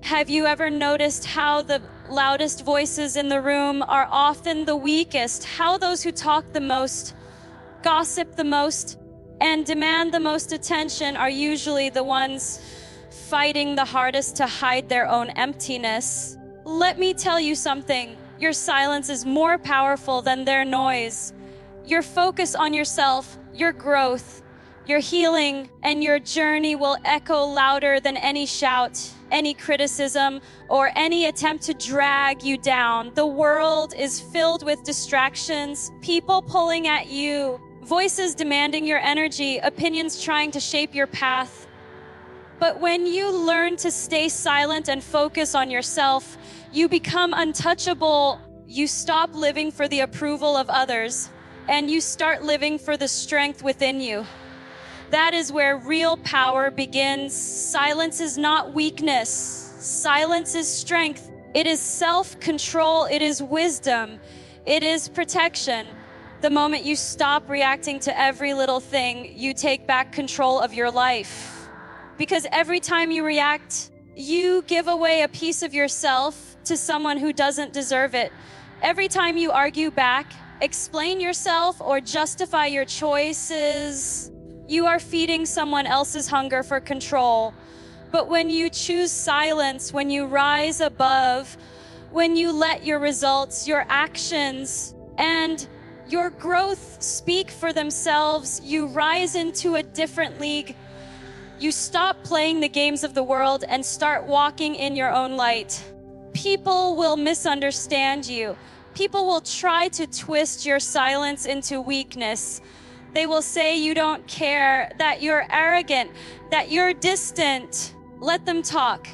Have you ever noticed how the loudest voices in the room are often the weakest? How those who talk the most, gossip the most, and demand the most attention are usually the ones fighting the hardest to hide their own emptiness. Let me tell you something. Your silence is more powerful than their noise. Your focus on yourself, your growth, your healing, and your journey will echo louder than any shout, any criticism, or any attempt to drag you down. The world is filled with distractions, people pulling at you, voices demanding your energy, opinions trying to shape your path. But when you learn to stay silent and focus on yourself, you become untouchable. You stop living for the approval of others, and you start living for the strength within you. That is where real power begins. Silence is not weakness. Silence is strength. It is self-control. It is wisdom. It is protection. The moment you stop reacting to every little thing, you take back control of your life. Because every time you react, you give away a piece of yourself to someone who doesn't deserve it. Every time you argue back, explain yourself, or justify your choices, you are feeding someone else's hunger for control. But when you choose silence, when you rise above, when you let your results, your actions, and your growth speak for themselves, you rise into a different league. You stop playing the games of the world and start walking in your own light. People will misunderstand you. People will try to twist your silence into weakness. They will say you don't care, that you're arrogant, that you're distant. Let them talk.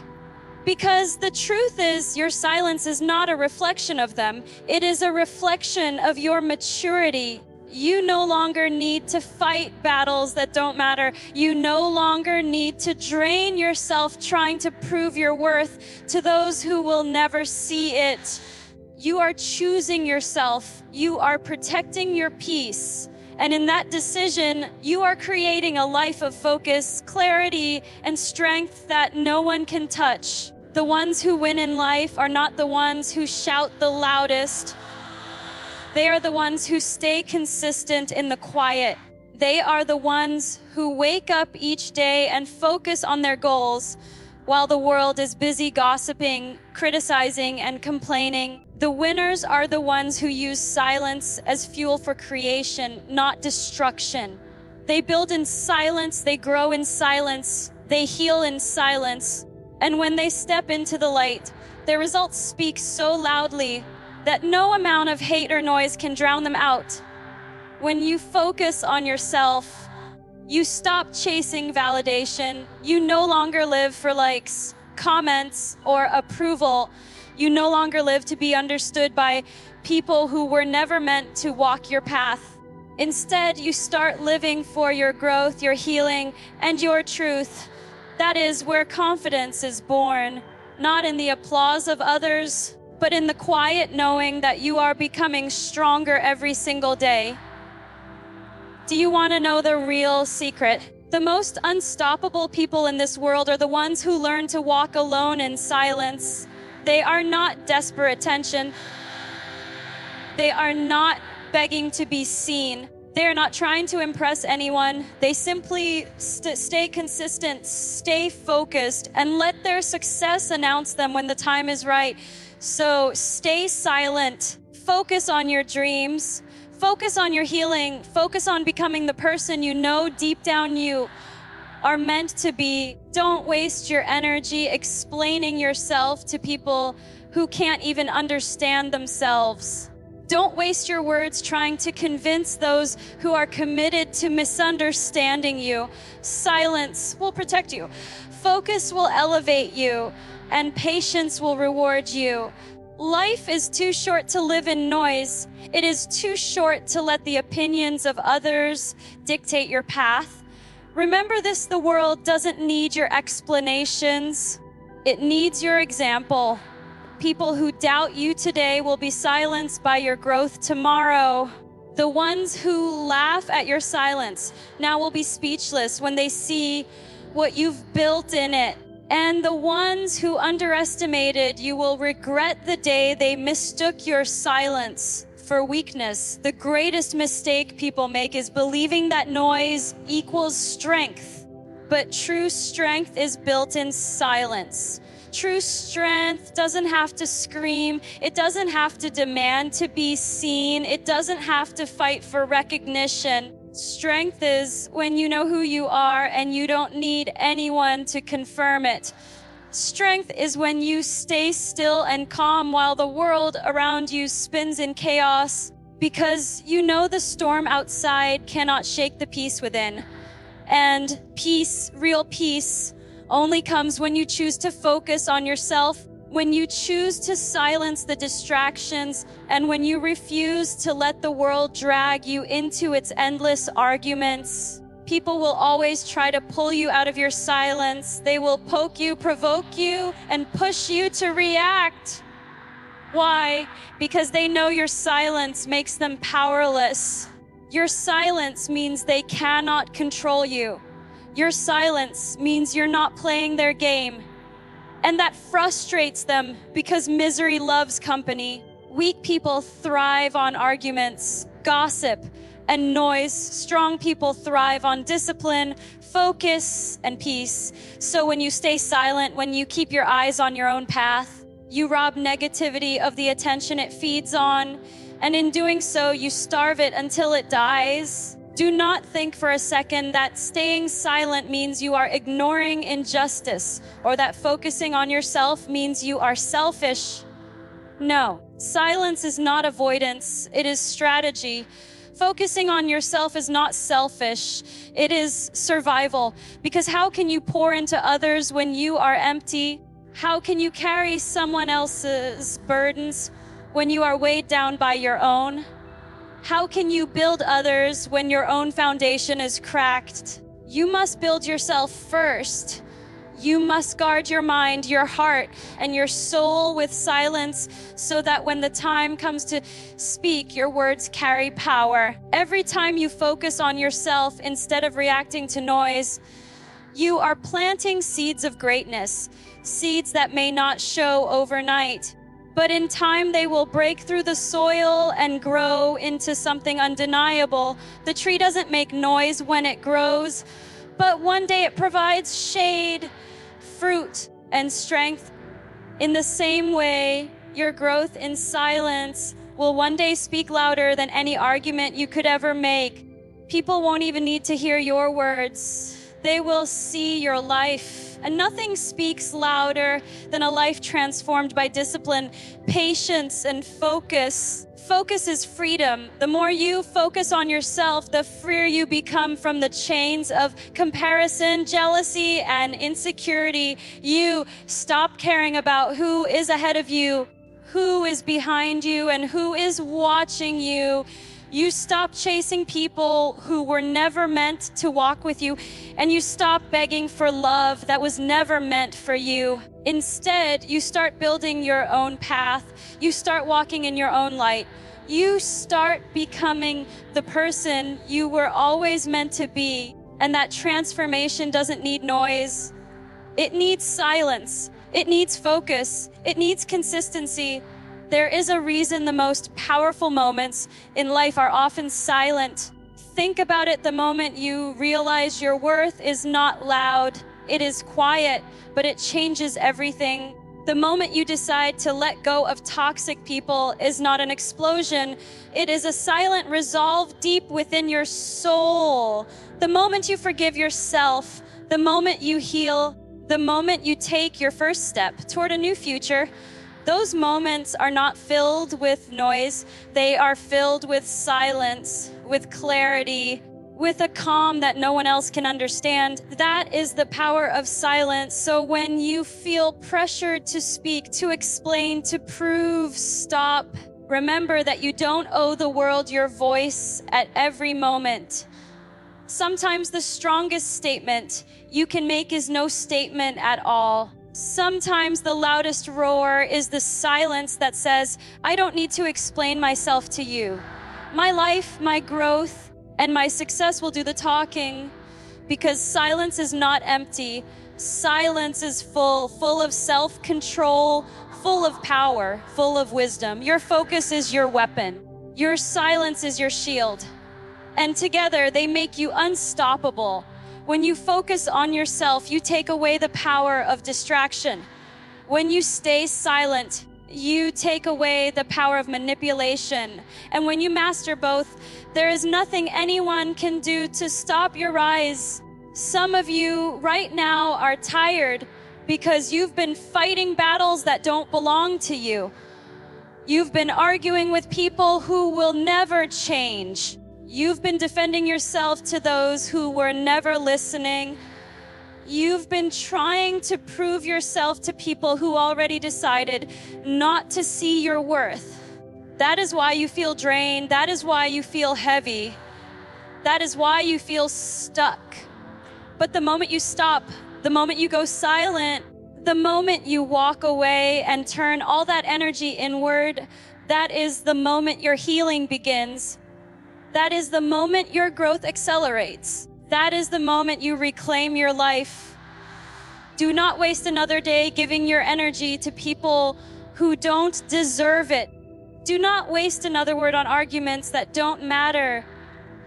Because the truth is, your silence is not a reflection of them. It is a reflection of your maturity. You no longer need to fight battles that don't matter. You no longer need to drain yourself trying to prove your worth to those who will never see it. You are choosing yourself. You are protecting your peace. And in that decision, you are creating a life of focus, clarity, and strength that no one can touch. The ones who win in life are not the ones who shout the loudest. They are the ones who stay consistent in the quiet. They are the ones who wake up each day and focus on their goals while the world is busy gossiping, criticizing, and complaining. The winners are the ones who use silence as fuel for creation, not destruction. They build in silence, they grow in silence, they heal in silence. And when they step into the light, their results speak so loudly that no amount of hate or noise can drown them out. When you focus on yourself, you stop chasing validation. You no longer live for likes, comments, or approval. You no longer live to be understood by people who were never meant to walk your path. Instead, you start living for your growth, your healing, and your truth. That is where confidence is born, not in the applause of others, but in the quiet knowing that you are becoming stronger every single day. Do you want to know the real secret? The most unstoppable people in this world are the ones who learn to walk alone in silence. They are not desperate attention. They are not begging to be seen. They are not trying to impress anyone. They simply stay consistent, stay focused, and let their success announce them when the time is right. So stay silent. Focus on your dreams. Focus on your healing. Focus on becoming the person you know deep down you are meant to be. Don't waste your energy explaining yourself to people who can't even understand themselves. Don't waste your words trying to convince those who are committed to misunderstanding you. Silence will protect you. Focus will elevate you, and patience will reward you. Life is too short to live in noise. It is too short to let the opinions of others dictate your path. Remember this, the world doesn't need your explanations. It needs your example. People who doubt you today will be silenced by your growth tomorrow. The ones who laugh at your silence now will be speechless when they see what you've built in it. And the ones who underestimated you will regret the day they mistook your silence for weakness. The greatest mistake people make is believing that noise equals strength. But true strength is built in silence. True strength doesn't have to scream. It doesn't have to demand to be seen. It doesn't have to fight for recognition. Strength is when you know who you are and you don't need anyone to confirm it. Strength is when you stay still and calm while the world around you spins in chaos, because you know the storm outside cannot shake the peace within. And peace, real peace, only comes when you choose to focus on yourself, when you choose to silence the distractions, and when you refuse to let the world drag you into its endless arguments. People will always try to pull you out of your silence. They will poke you, provoke you, and push you to react. Why? Because they know your silence makes them powerless. Your silence means they cannot control you. Your silence means you're not playing their game. And that frustrates them because misery loves company. Weak people thrive on arguments, gossip, and noise. Strong people thrive on discipline, focus, and peace. So when you stay silent, when you keep your eyes on your own path, you rob negativity of the attention it feeds on. And in doing so, you starve it until it dies. Do not think for a second that staying silent means you are ignoring injustice, or that focusing on yourself means you are selfish. No, silence is not avoidance, it is strategy. Focusing on yourself is not selfish, it is survival. Because how can you pour into others when you are empty? How can you carry someone else's burdens when you are weighed down by your own? How can you build others when your own foundation is cracked? You must build yourself first. You must guard your mind, your heart, and your soul with silence so that when the time comes to speak, your words carry power. Every time you focus on yourself instead of reacting to noise, you are planting seeds of greatness, seeds that may not show overnight, but in time they will break through the soil and grow into something undeniable. The tree doesn't make noise when it grows, but one day it provides shade, fruit, and strength. In the same way, your growth in silence will one day speak louder than any argument you could ever make. People won't even need to hear your words. They will see your life. And nothing speaks louder than a life transformed by discipline, patience, and focus. Focus is freedom. The more you focus on yourself, the freer you become from the chains of comparison, jealousy, and insecurity. You stop caring about who is ahead of you, who is behind you, and who is watching you. You stop chasing people who were never meant to walk with you, and you stop begging for love that was never meant for you. Instead, you start building your own path. You start walking in your own light. You start becoming the person you were always meant to be. And that transformation doesn't need noise. It needs silence. It needs focus. It needs consistency. There is a reason the most powerful moments in life are often silent. Think about it the moment you realize your worth is not loud. It is quiet, but it changes everything. The moment you decide to let go of toxic people is not an explosion. It is a silent resolve deep within your soul. The moment you forgive yourself, the moment you heal, the moment you take your first step toward a new future, those moments are not filled with noise. They are filled with silence, with clarity, with a calm that no one else can understand. That is the power of silence. So when you feel pressured to speak, to explain, to prove, stop. Remember that you don't owe the world your voice at every moment. Sometimes the strongest statement you can make is no statement at all. Sometimes the loudest roar is the silence that says, I don't need to explain myself to you. My life, my growth, and my success will do the talking. because silence is not empty. Silence is full of self-control, full of power, full of wisdom. Your focus is your weapon. Your silence is your shield. And together they make you unstoppable. When you focus on yourself, you take away the power of distraction. When you stay silent, you take away the power of manipulation. And when you master both, there is nothing anyone can do to stop your rise. Some of you right now are tired because you've been fighting battles that don't belong to you. You've been arguing with people who will never change. You've been defending yourself to those who were never listening. You've been trying to prove yourself to people who already decided not to see your worth. That is why you feel drained. That is why you feel heavy. That is why you feel stuck. But the moment you stop, the moment you go silent, the moment you walk away and turn all that energy inward, that is the moment your healing begins. That is the moment your growth accelerates. That is the moment you reclaim your life. Do not waste another day giving your energy to people who don't deserve it. Do not waste another word on arguments that don't matter.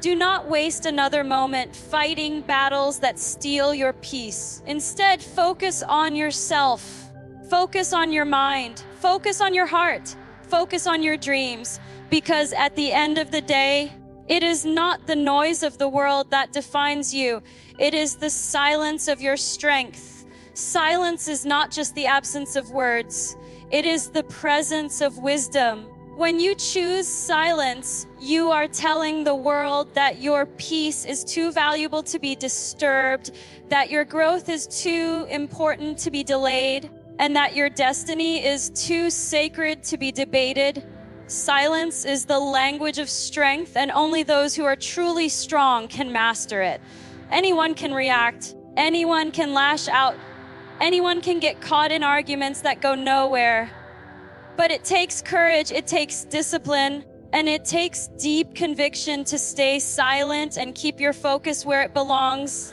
Do not waste another moment fighting battles that steal your peace. Instead, focus on yourself. Focus on your mind. Focus on your heart. Focus on your dreams. Because at the end of the day, it is not the noise of the world that defines you. It is the silence of your strength. Silence is not just the absence of words. It is the presence of wisdom. When you choose silence, you are telling the world that your peace is too valuable to be disturbed, that your growth is too important to be delayed, and that your destiny is too sacred to be debated. Silence is the language of strength, and only those who are truly strong can master it. Anyone can react. Anyone can lash out. Anyone can get caught in arguments that go nowhere. But it takes courage, it takes discipline, and it takes deep conviction to stay silent and keep your focus where it belongs,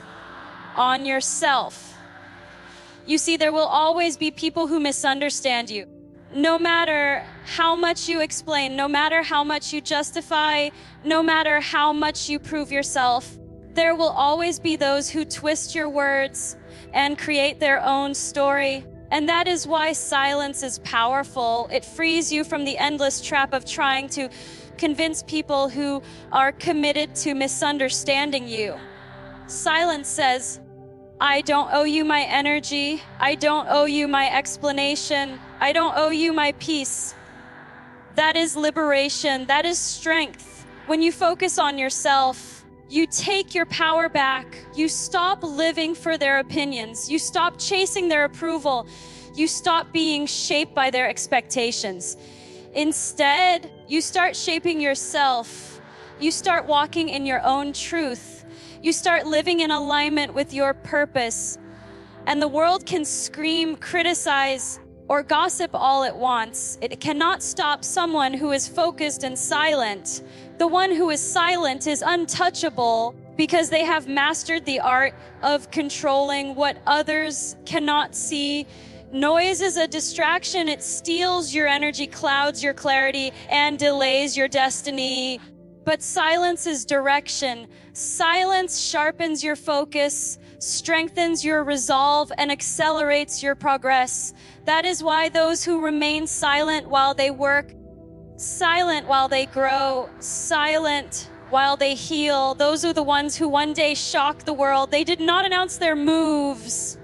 on yourself. You see, there will always be people who misunderstand you. No matter how much you explain, no matter how much you justify, no matter how much you prove yourself, there will always be those who twist your words and create their own story. And that is why silence is powerful. It frees you from the endless trap of trying to convince people who are committed to misunderstanding you. Silence says, I don't owe you my energy. I don't owe you my explanation. I don't owe you my peace. That is liberation. That is strength. When you focus on yourself, you take your power back. You stop living for their opinions. You stop chasing their approval. You stop being shaped by their expectations. Instead, you start shaping yourself. You start walking in your own truth. You start living in alignment with your purpose. And the world can scream, criticize, or gossip all it wants. It cannot stop someone who is focused and silent. The one who is silent is untouchable because they have mastered the art of controlling what others cannot see. Noise is a distraction. It steals your energy, clouds your clarity, and delays your destiny. But silence is direction. Silence sharpens your focus, strengthens your resolve, and accelerates your progress. That is why those who remain silent while they work, silent while they grow, silent while they heal, those are the ones who one day shock the world. They did not announce their moves.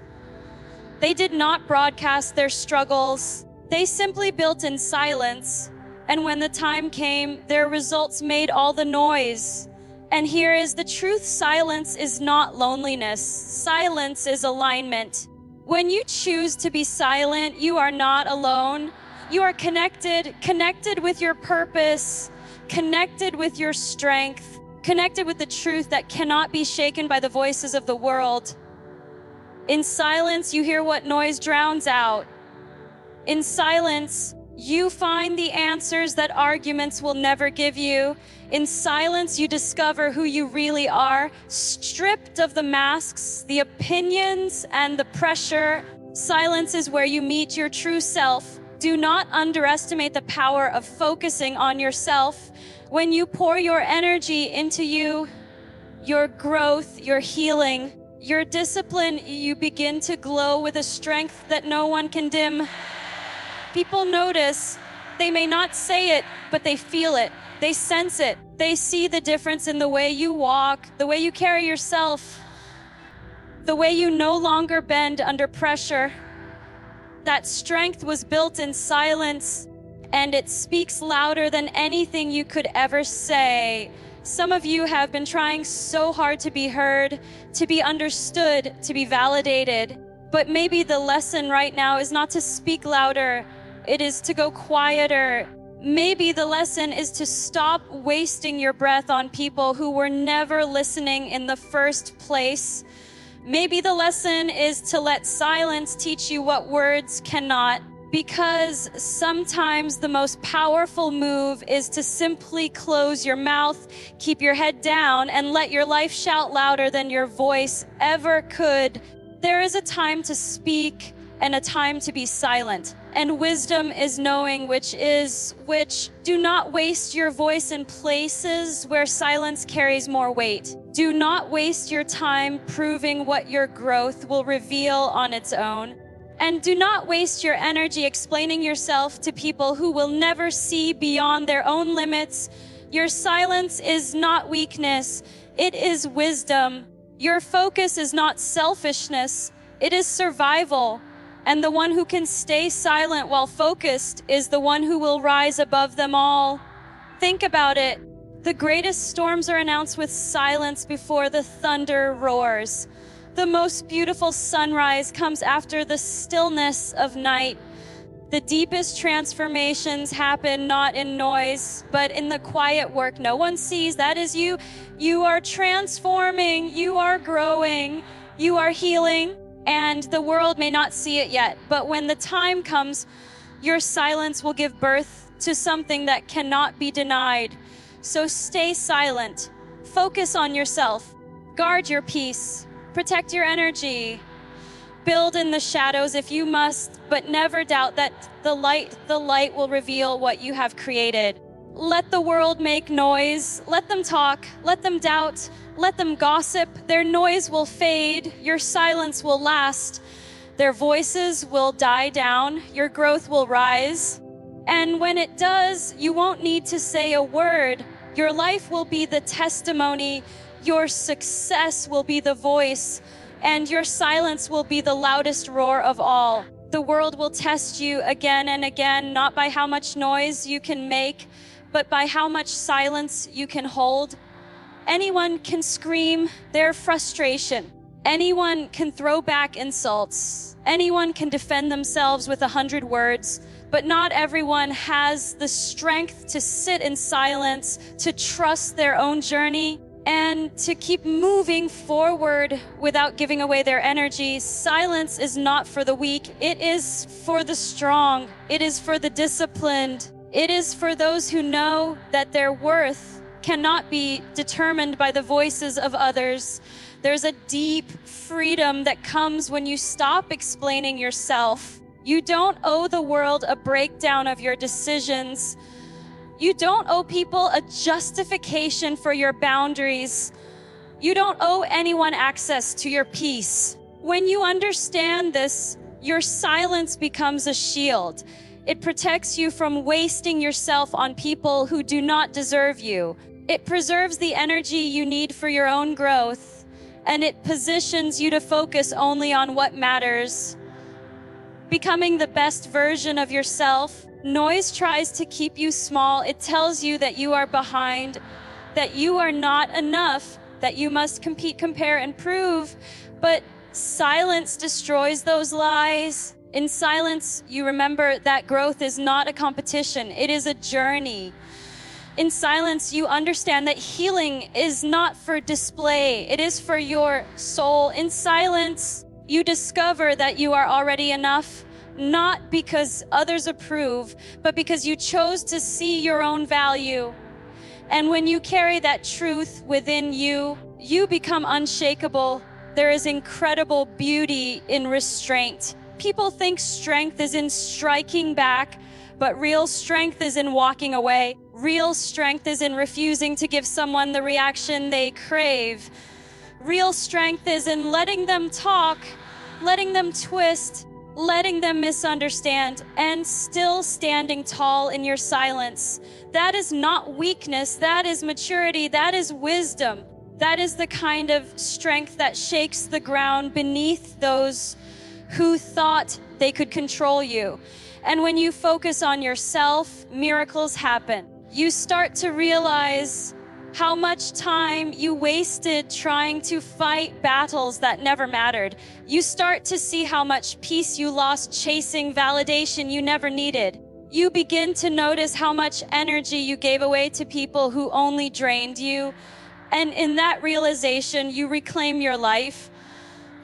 They did not broadcast their struggles. They simply built in silence. And when the time came, their results made all the noise. And here is the truth. Silence is not loneliness. Silence is alignment. When you choose to be silent, you are not alone. You are connected with your purpose, connected with your strength, connected with the truth that cannot be shaken by the voices of the world. In silence, you hear what noise drowns out. In silence, You find the answers that arguments will never give you. In silence, you discover who you really are, stripped of the masks, the opinions, and the pressure. Silence is where you meet your true self. Do not underestimate the power of focusing on yourself. When you pour your energy into you, your growth, your healing, your discipline, you begin to glow with a strength that no one can dim. People notice. They may not say it, but they feel it. They sense it. They see the difference in the way you walk, the way you carry yourself, the way you no longer bend under pressure. That strength was built in silence, and it speaks louder than anything you could ever say. Some of you have been trying so hard to be heard, to be understood, to be validated. But maybe the lesson right now is not to speak louder. It is to go quieter. Maybe the lesson is to stop wasting your breath on people who were never listening in the first place. Maybe the lesson is to let silence teach you what words cannot. Because sometimes the most powerful move is to simply close your mouth, keep your head down, and let your life shout louder than your voice ever could. There is a time to speak and a time to be silent. And wisdom is knowing which is which. Do not waste your voice in places where silence carries more weight. Do not waste your time proving what your growth will reveal on its own. And do not waste your energy explaining yourself to people who will never see beyond their own limits. Your silence is not weakness, it is wisdom. Your focus is not selfishness, it is survival. And the one who can stay silent while focused is the one who will rise above them all. Think about it. The greatest storms are announced with silence before the thunder roars. The most beautiful sunrise comes after the stillness of night. The deepest transformations happen not in noise, but in the quiet work no one sees. That is you. You are transforming, you are growing, you are healing, and the world may not see it yet. But when the time comes, your silence will give birth to something that cannot be denied. So stay silent, focus on yourself, guard your peace, protect your energy, build in the shadows if you must, but never doubt that the light will reveal what you have created. Let the world make noise, let them talk, let them doubt, let them gossip. Their noise will fade, your silence will last. Their voices will die down, your growth will rise. And when it does, you won't need to say a word. Your life will be the testimony, your success will be the voice, and your silence will be the loudest roar of all. The world will test you again and again, not by how much noise you can make, but by how much silence you can hold. Anyone can scream their frustration. Anyone can throw back insults. Anyone can defend themselves with 100 words, but not everyone has the strength to sit in silence, to trust their own journey, and to keep moving forward without giving away their energy. Silence is not for the weak. It is for the strong. It is for the disciplined. It is for those who know that their worth cannot be determined by the voices of others. There's a deep freedom that comes when you stop explaining yourself. You don't owe the world a breakdown of your decisions. You don't owe people a justification for your boundaries. You don't owe anyone access to your peace. When you understand this, your silence becomes a shield. It protects you from wasting yourself on people who do not deserve you. It preserves the energy you need for your own growth, and it positions you to focus only on what matters. Becoming the best version of yourself. Noise tries to keep you small. It tells you that you are behind, that you are not enough, that you must compete, compare, and prove. But silence destroys those lies. In silence, you remember that growth is not a competition, it is a journey. In silence, you understand that healing is not for display, it is for your soul. In silence, you discover that you are already enough, not because others approve, but because you chose to see your own value. And when you carry that truth within you, you become unshakable. There is incredible beauty in restraint. People think strength is in striking back, but real strength is in walking away. Real strength is in refusing to give someone the reaction they crave. Real strength is in letting them talk, letting them twist, letting them misunderstand, and still standing tall in your silence. That is not weakness, that is maturity, that is wisdom. That is the kind of strength that shakes the ground beneath those who thought they could control you. And when you focus on yourself, miracles happen. You start to realize how much time you wasted trying to fight battles that never mattered. You start to see how much peace you lost chasing validation you never needed. You begin to notice how much energy you gave away to people who only drained you. And in that realization, you reclaim your life.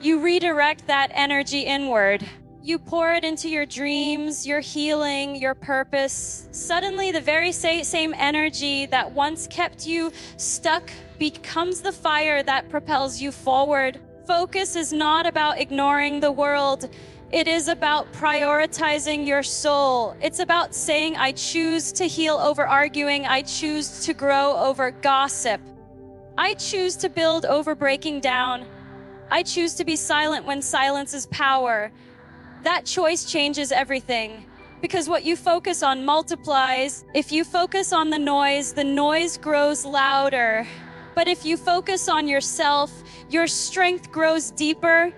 You redirect that energy inward. You pour it into your dreams, your healing, your purpose. Suddenly, the very same energy that once kept you stuck becomes the fire that propels you forward. Focus is not about ignoring the world. It is about prioritizing your soul. It's about saying, I choose to heal over arguing. I choose to grow over gossip. I choose to build over breaking down. I choose to be silent when silence is power. That choice changes everything, because what you focus on multiplies. If you focus on the noise grows louder. But if you focus on yourself, your strength grows deeper,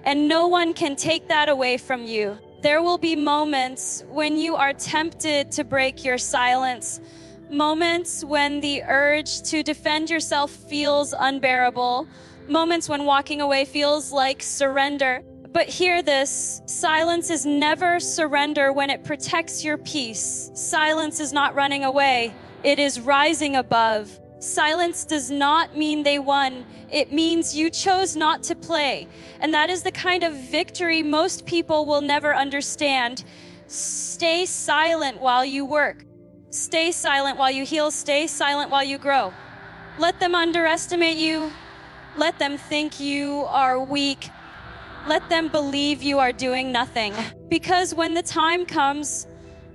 and no one can take that away from you. There will be moments when you are tempted to break your silence, moments when the urge to defend yourself feels unbearable, moments when walking away feels like surrender. But hear this, silence is never surrender when it protects your peace. Silence is not running away, it is rising above. Silence does not mean they won, it means you chose not to play. And that is the kind of victory most people will never understand. Stay silent while you work. Stay silent while you heal. Stay silent while you grow. Let them underestimate you. Let them think you are weak. Let them believe you are doing nothing. Because when the time comes,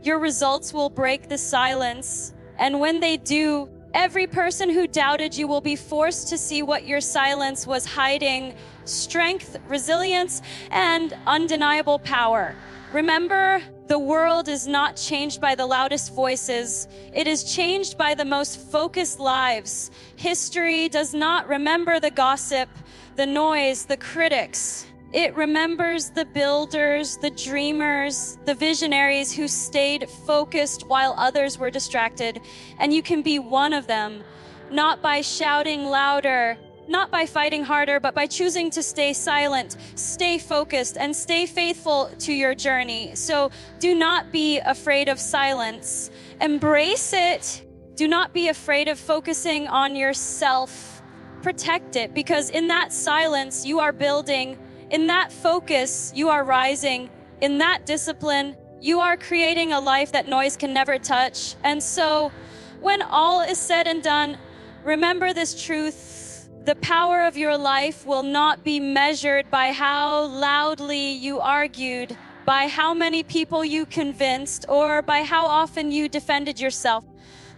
your results will break the silence. And when they do, every person who doubted you will be forced to see what your silence was hiding: strength, resilience, and undeniable power. Remember, the world is not changed by the loudest voices. It is changed by the most focused lives. History does not remember the gossip, the noise, the critics. It remembers the builders, the dreamers, the visionaries who stayed focused while others were distracted. And you can be one of them, not by shouting louder, not by fighting harder, but by choosing to stay silent, stay focused, and stay faithful to your journey. So do not be afraid of silence. Embrace it. Do not be afraid of focusing on yourself. Protect it, because in that silence, you are building. In that focus, you are rising. In that discipline, you are creating a life that noise can never touch. And so, when all is said and done, remember this truth. The power of your life will not be measured by how loudly you argued, by how many people you convinced, or by how often you defended yourself.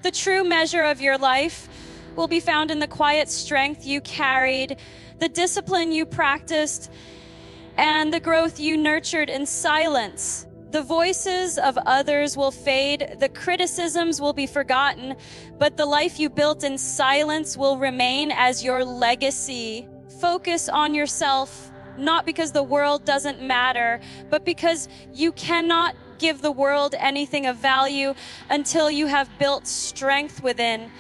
The true measure of your life will be found in the quiet strength you carried, the discipline you practiced, and the growth you nurtured in silence. The voices of others will fade, the criticisms will be forgotten, but the life you built in silence will remain as your legacy. Focus on yourself, not because the world doesn't matter, but because you cannot give the world anything of value until you have built strength within.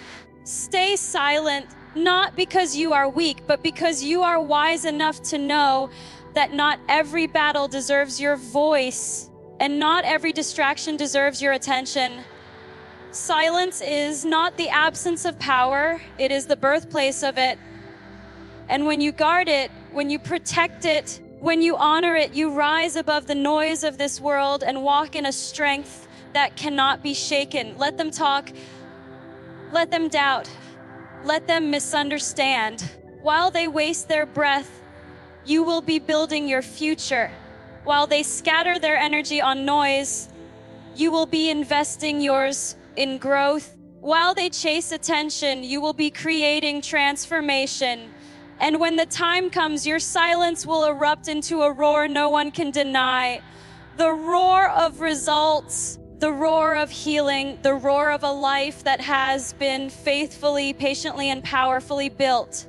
Stay silent, not because you are weak, but because you are wise enough to know that not every battle deserves your voice, and not every distraction deserves your attention. Silence is not the absence of power, it is the birthplace of it. And when you guard it, when you protect it, When you honor it, you rise above the noise of this world and walk in a strength that cannot be shaken. Let them talk, let them doubt, let them misunderstand. While they waste their breath, you will be building your future. While they scatter their energy on noise, you will be investing yours in growth. While they chase attention, you will be creating transformation. And when the time comes, your silence will erupt into a roar no one can deny. The roar of results, the roar of healing, the roar of a life that has been faithfully, patiently, and powerfully built.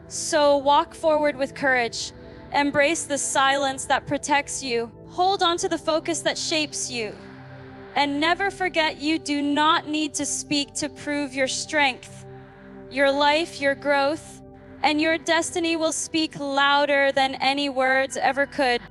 So walk forward with courage. Embrace the silence that protects you. Hold on to the focus that shapes you. And never forget, you do not need to speak to prove your strength. Your life, your growth, and your destiny will speak louder than any words ever could.